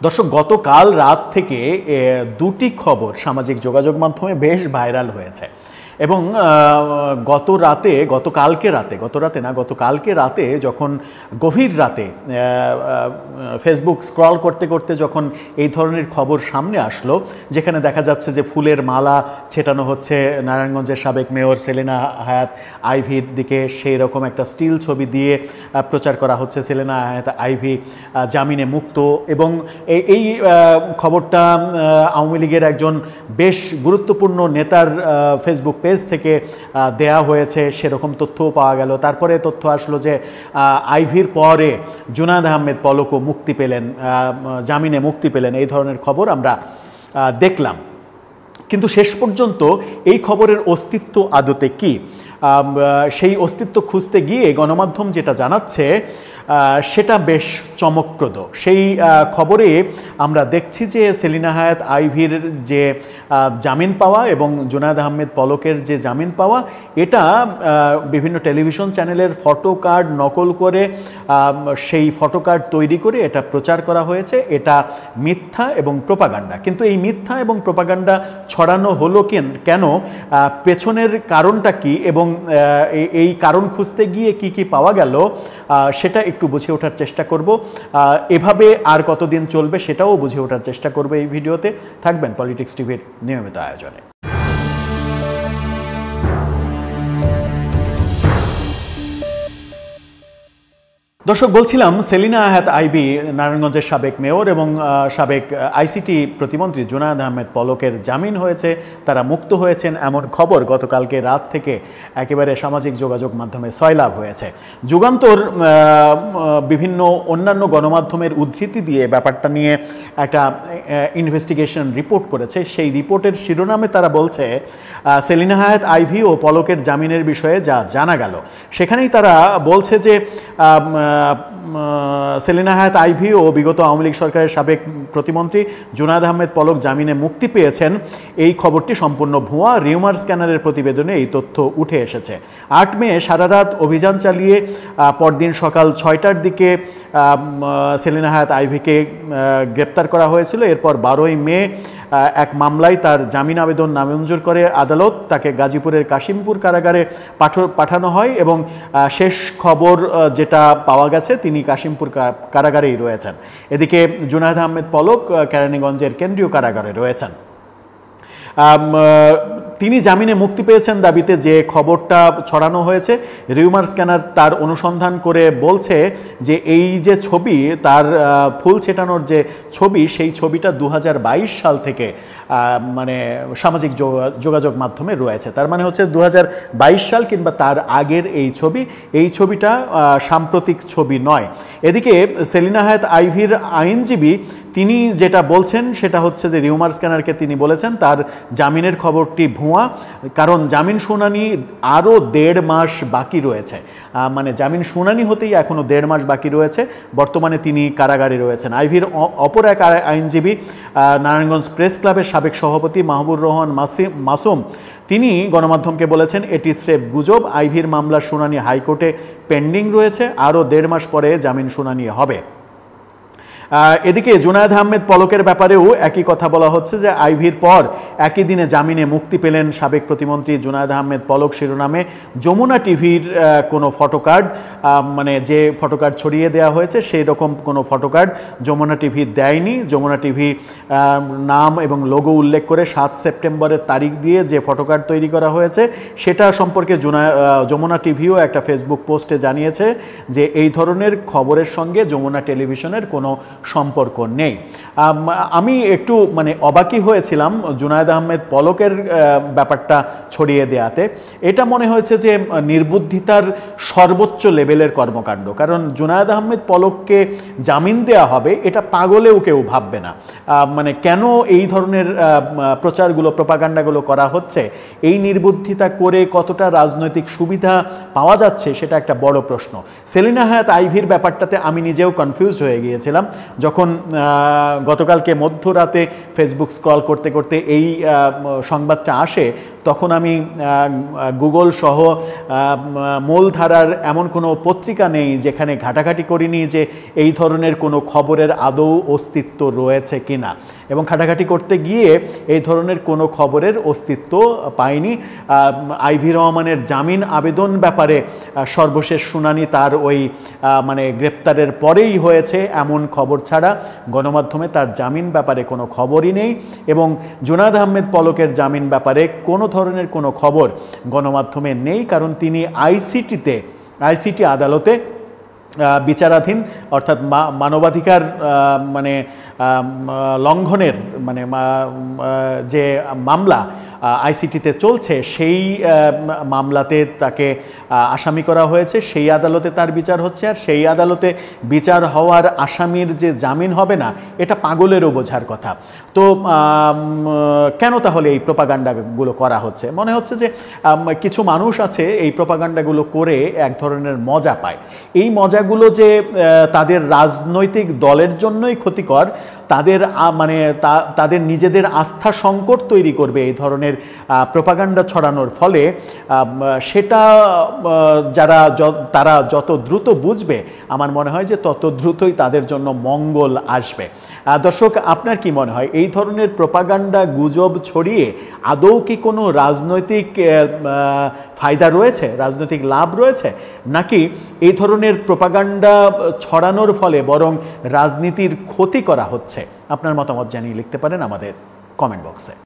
দর্শক, গতকাল রাত থেকে দুটি খবর সামাজিক যোগাযোগ মাধ্যমে বেশ ভাইরাল হয়েছে এবং গতকালকে রাতে যখন গভীর রাতে ফেসবুক স্ক্রল করতে করতে যখন এই ধরনের খবর সামনে আসলো, যেখানে দেখা যাচ্ছে যে ফুলের মালা ছেটানো হচ্ছে নারায়ণগঞ্জের সাবেক মেয়র সেলিনা হায়াৎ আইভির দিকে, সেই রকম একটা স্টিল ছবি দিয়ে প্রচার করা হচ্ছে সেলিনা হায়াৎ আইভি জামিনে মুক্ত। এবং এই খবরটা আওয়ামী লীগের একজন বেশ গুরুত্বপূর্ণ নেতার ফেসবুক পেজ থেকে দেয়া হয়েছে, সেরকম তথ্যও পাওয়া গেল। তারপরে তথ্য আসলো যে আইভির পরে জুনায়েদ আহমেদ পলকও জামিনে মুক্তি পেলেন। এই ধরনের খবর আমরা দেখলাম, কিন্তু শেষ পর্যন্ত এই খবরের অস্তিত্ব আদতে কি, সেই অস্তিত্ব খুঁজতে গিয়ে গণমাধ্যম যেটা জানাচ্ছে সেটা বেশ চমকপ্রদ। সেই খবরে আমরা দেখছি যে সেলিনা হায়াৎ আইভির যে জামিন পাওয়া এবং জুনায়েদ আহমেদ পলকের যে জামিন পাওয়া, এটা বিভিন্ন টেলিভিশন চ্যানেলের ফটো কার্ড নকল করে সেই ফটো কার্ড তৈরি করে এটা প্রচার করা হয়েছে। এটা মিথ্যা এবং প্রোপাগান্ডা। কিন্তু এই মিথ্যা এবং প্রোপাগান্ডা ছড়ানো হলো কেন, পেছনের কারণটা কি এবং এই কারণ খুঁজতে গিয়ে কি কি পাওয়া গেল, সেটা একটু বুঝে ওঠার চেষ্টা করব। এভাবে আর কতদিন চলবে সেটাও বুঝে ওঠার চেষ্টা করব। এই ভিডিওতে থাকবেন পলিটিক্স টিভির নিয়মিত আয়োজনে। দর্শক, বলছিলাম সেলিনা হায়াৎ আইভি নারায়ণগঞ্জের সাবেক মেয়র এবং সাবেক আইসিটি প্রতিমন্ত্রী জুনায়েদ আহমেদ পলকের জামিন হয়েছে, তারা মুক্ত হয়েছেন, এমন খবর গতকালকে রাত থেকে একেবারে সামাজিক যোগাযোগ মাধ্যমে সয়লাভ হয়েছে। যুগান্তর বিভিন্ন অন্যান্য গণমাধ্যমের উদ্ধৃতি দিয়ে ব্যাপারটা নিয়ে একটা ইনভেস্টিগেশন রিপোর্ট করেছে। সেই রিপোর্টের শিরোনামে তারা বলছে সেলিনা হায়াৎ আইভি ও পলকের জামিনের বিষয়ে যা জানা গেল, সেখানেই তারা বলছে যে সেলিনা হায়াৎ আইভি ও বিগত আওয়ামী লীগ সরকারের সাবেক প্রতিমন্ত্রী জুনায়েদ আহমেদ পলক জামিনে মুক্তি পেয়েছেন, এই খবরটি সম্পূর্ণ ভুয়া। রিউমার স্ক্যানারের প্রতিবেদনে এই তথ্য উঠে এসেছে। 8 মে সারা রাত অভিযান চালিয়ে পরদিন সকাল 6টার দিকে সেলিনা হায়াৎ আইভিকে গ্রেপ্তার করা হয়েছিল। এরপর 12ই মে এক মামলায় তার জামিন আবেদন নামঞ্জুর করে আদালত। তাকে গাজীপুরের কাশিমপুর কারাগারে পাঠানো হয় এবং শেষ খবর যেটা পাওয়া গেছে, তিনি কাশিমপুর কারাগারেই রয়েছেন। এদিকে জুনায়েদ আহমেদ পলক কেরানীগঞ্জের কেন্দ্রীয় কারাগারে রয়েছেন। তিনি জামিনে মুক্তি পেয়েছেন দাবিতে যে খবরটা ছড়ানো হয়েছে, রিউমার স্ক্যানার তার অনুসন্ধান করে বলছে যে এই যে ছবি, তার ফুল ছেটানোর যে ছবি, সেই ছবিটা 2022 সাল থেকে মানে সামাজিক যোগাযোগ মাধ্যমে রয়েছে। তার মানে হচ্ছে 2022 সাল কিংবা তার আগের এই ছবিটা সাম্প্রতিক ছবি নয়। এদিকে সেলিনা হায়াৎ আইভির আইনজীবী তিনি যেটা বলছেন সেটা হচ্ছে যে রিউমার স্ক্যানারকে তিনি বলেছেন তার জামিনের খবরটি ভুয়া, কারণ জামিন শুনানি আরও 1.5 মাস বাকি রয়েছে। মানে জামিন শুনানি হতেই এখনও 1.5 মাস বাকি রয়েছে। বর্তমানে তিনি কারাগারে রয়েছেন। আইভির অপর এক আইনজীবী নারায়ণগঞ্জ প্রেস ক্লাবের সাবেক সভাপতি মাহবুর রহমান মাসুম, তিনি গণমাধ্যমকে বলেছেন এটি স্রেফ গুজব। আইভির মামলার শুনানি হাইকোর্টে পেন্ডিং রয়েছে, আরও 1.5 মাস পরে জামিন শুনানি হবে। এদিকে জুনায়েদ আহমেদ পলকের ব্যাপারেও একই কথা বলা হচ্ছে যে আইভির পর একই দিনে জামিনে মুক্তি পেলেন সাবেক প্রতিমন্ত্রী জুনায়েদ আহমেদ পলক শিরোনামে যমুনা টিভির কোনো ফটোকার্ড, মানে যে ফটোকার্ড ছড়িয়ে দেওয়া হয়েছে সেই রকম কোনো ফটোকার্ড যমুনা টিভি দেয়নি। যমুনা টিভি নাম এবং লোগো উল্লেখ করে 7 সেপ্টেম্বরের তারিখ দিয়ে যে ফটোকার্ড তৈরি করা হয়েছে, সেটা সম্পর্কে যমুনা টিভিও একটা ফেসবুক পোস্টে জানিয়েছে যে এই ধরনের খবরের সঙ্গে যমুনা টেলিভিশনের কোনো সম্পর্ক নেই। আমি একটু অবাকই হয়েছিলাম জুনায়েদ আহমেদ পলকের ব্যাপারটা ছড়িয়ে দেয়াতে। এটা মনে হয়েছে যে নির্বুদ্ধিতার সর্বোচ্চ লেভেলের কর্মকাণ্ড, কারণ জুনায়েদ আহমেদ পলককে জামিন দেয়া হবে এটা পাগলেও কেউ ভাববে না। কেন এই ধরনের প্রচারগুলো, প্রোপাগান্ডাগুলো করা হচ্ছে, এই নির্বুদ্ধিতা করে কতটা রাজনৈতিক সুবিধা পাওয়া যাচ্ছে, সেটা একটা বড় প্রশ্ন। সেলিনা হায়াৎ আইভির ব্যাপারটাতে আমি নিজেও কনফিউজড হয়ে গিয়েছিলাম যখন গতকালকে মধ্যরাতে ফেসবুক স্ক্রল করতে করতে এই সংবাদটা আসে, তখন আমি গুগল সহ মূলধারার এমন কোনো পত্রিকা নেই যেখানে ঘাটাঘাটি করিনি যে এই ধরনের কোনো খবরের আদৌ অস্তিত্ব রয়েছে কিনা, এবং ঘাটাঘাটি করতে গিয়ে এই ধরনের কোনো খবরের অস্তিত্ব পাইনি। আইভি রহমানের জামিন আবেদন ব্যাপারে সর্বশেষ শুনানি তার ওই মানে গ্রেপ্তারের পরেই হয়েছে এমন খবর ছাড়া গণমাধ্যমে তার জামিন ব্যাপারে কোনো খবরই নেই, এবং জুনায়েদ আহমেদ পলকের জামিন ব্যাপারে কোনো ধরনের কোনো খবর গণমাধ্যমে নেই, কারণ তিনি আইসিটি আদালতে বিচারাধীন, অর্থাৎ মানবাধিকার মানে লঙ্ঘনের মানে যে মামলা আইসিটিতে চলছে সেই মামলাতে তাকে আসামি করা হয়েছে, সেই আদালতে তার বিচার হচ্ছে। আর সেই আদালতে বিচার হওয়ার আসামির যে জামিন হবে না, এটা পাগলেরও বোঝার কথা। তো কেন তাহলে এই প্রোপাগান্ডাগুলো করা হচ্ছে? মনে হচ্ছে যে কিছু মানুষ আছে এই প্রোপাগান্ডাগুলো করে এক ধরনের মজা পায়। এই মজাগুলো যে তাদের রাজনৈতিক দলের জন্যই ক্ষতিকর, তাদের নিজেদের আস্থা সংকট তৈরি করবে এই ধরনের প্রোপাগান্ডা ছড়ানোর ফলে, সেটা তারা যত দ্রুত বুঝবে আমার মনে হয় যে তত দ্রুতই তাদের জন্য মঙ্গল আসবে। দর্শক, আপনার কি মনে হয় এই ধরনের প্রোপাগান্ডা গুজব ছড়িয়ে আদৌ কি কোনো রাজনৈতিক ফায়দা রয়েছে, রাজনৈতিক লাভ রয়েছে, নাকি এই ধরনের প্রোপাগান্ডা ছড়ানোর ফলে বরং রাজনীতির ক্ষতি করা হচ্ছে? আপনার মতামত জানিয়ে লিখতে পারেন আমাদের কমেন্ট বক্সে।